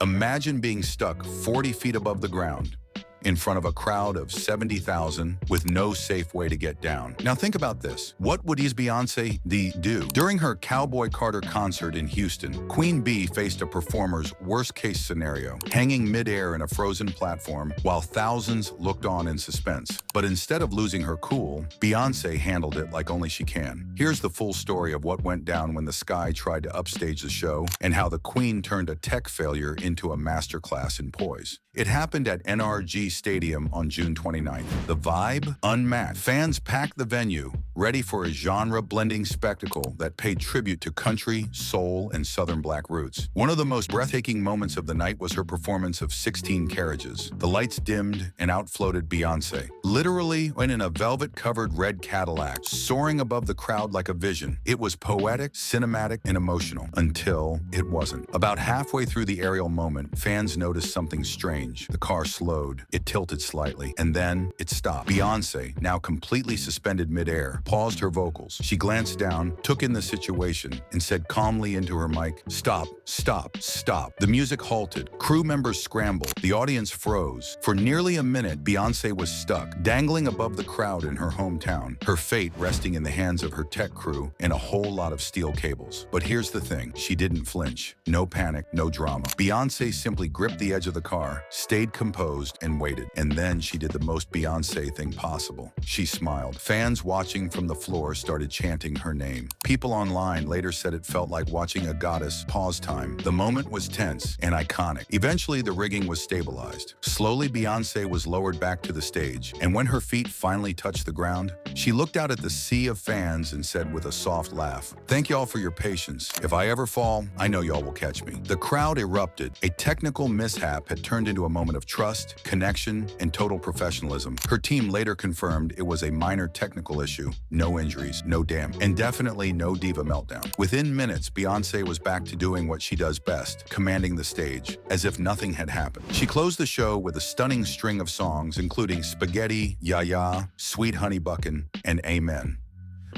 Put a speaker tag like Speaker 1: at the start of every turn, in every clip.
Speaker 1: Imagine being stuck 40 feet above the ground, in front of a crowd of 70,000 with no safe way to get down. Now think about this. What would Beyoncé do? During her Cowboy Carter concert in Houston, Queen Bee faced a performer's worst-case scenario, hanging mid-air in a frozen platform while thousands looked on in suspense. But instead of losing her cool, Beyoncé handled it like only she can. Here's the full story of what went down when the Sky tried to upstage the show and how the Queen turned a tech failure into a masterclass in poise. It happened at NRG Stadium on June 29th. The vibe? Unmatched. Fans packed the venue, ready for a genre-blending spectacle that paid tribute to country, soul, and Southern Black roots. One of the most breathtaking moments of the night was her performance of 16 Carriages. The lights dimmed and out floated Beyoncé, literally in a velvet-covered red Cadillac, soaring above the crowd like a vision. It was poetic, cinematic, and emotional, until it wasn't. About halfway through the aerial moment, fans noticed something strange. The car slowed. It tilted slightly, and then it stopped. Beyoncé, now completely suspended midair, paused her vocals. She glanced down, took in the situation, and said calmly into her mic, "Stop, stop, stop." The music halted. Crew members scrambled. The audience froze. For nearly a minute, Beyoncé was stuck, dangling above the crowd in her hometown, her fate resting in the hands of her tech crew and a whole lot of steel cables. But here's the thing, she didn't flinch. No panic, no drama. Beyoncé simply gripped the edge of the car, stayed composed, and waited. And then she did the most Beyoncé thing possible. She smiled. Fans watching from the floor started chanting her name. People online later said it felt like watching a goddess pause time. The moment was tense and iconic. Eventually, the rigging was stabilized. Slowly, Beyoncé was lowered back to the stage, and when her feet finally touched the ground, she looked out at the sea of fans and said with a soft laugh, "Thank y'all for your patience. If I ever fall, I know y'all will catch me." The crowd erupted. A technical mishap had turned into a moment of trust, connection, and total professionalism. Her team later confirmed it was a minor technical issue, no injuries, no damage, and definitely no diva meltdown. Within minutes, Beyoncé was back to doing what she does best, commanding the stage, as if nothing had happened. She closed the show with a stunning string of songs, including Spaghetti, Ya Ya, Sweet Honey Buckin', and Amen.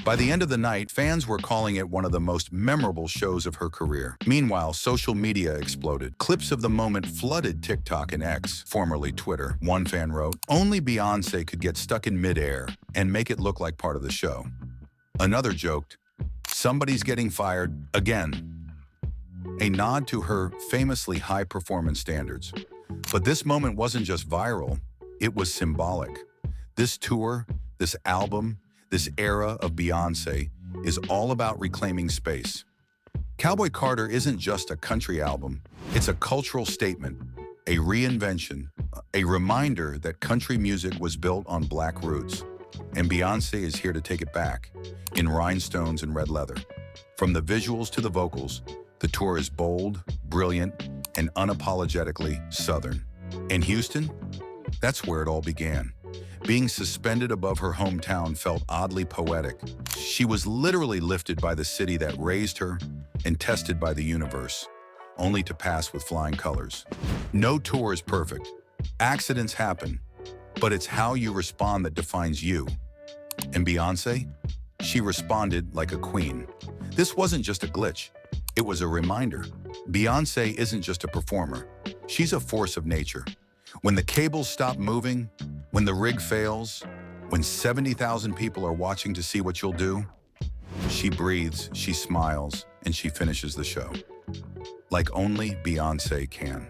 Speaker 1: By the end of the night, fans were calling it one of the most memorable shows of her career. Meanwhile, social media exploded. Clips of the moment flooded TikTok and X, formerly Twitter. One fan wrote, "Only Beyoncé could get stuck in midair and make it look like part of the show." Another joked, "Somebody's getting fired again." A nod to her famously high performance standards. But this moment wasn't just viral, it was symbolic. This tour, this album, this era of Beyoncé is all about reclaiming space. Cowboy Carter isn't just a country album, it's a cultural statement, a reinvention, a reminder that country music was built on Black roots. And Beyoncé is here to take it back, in rhinestones and red leather. From the visuals to the vocals, the tour is bold, brilliant, and unapologetically Southern. In Houston, that's where it all began. Being suspended above her hometown felt oddly poetic. She was literally lifted by the city that raised her and tested by the universe, only to pass with flying colors. No tour is perfect. Accidents happen, but it's how you respond that defines you. And Beyoncé? She responded like a queen. This wasn't just a glitch. It was a reminder. Beyoncé isn't just a performer. She's a force of nature. When the cables stop moving, when the rig fails, when 70,000 people are watching to see what you'll do, she breathes, she smiles, and she finishes the show. Like only Beyoncé can.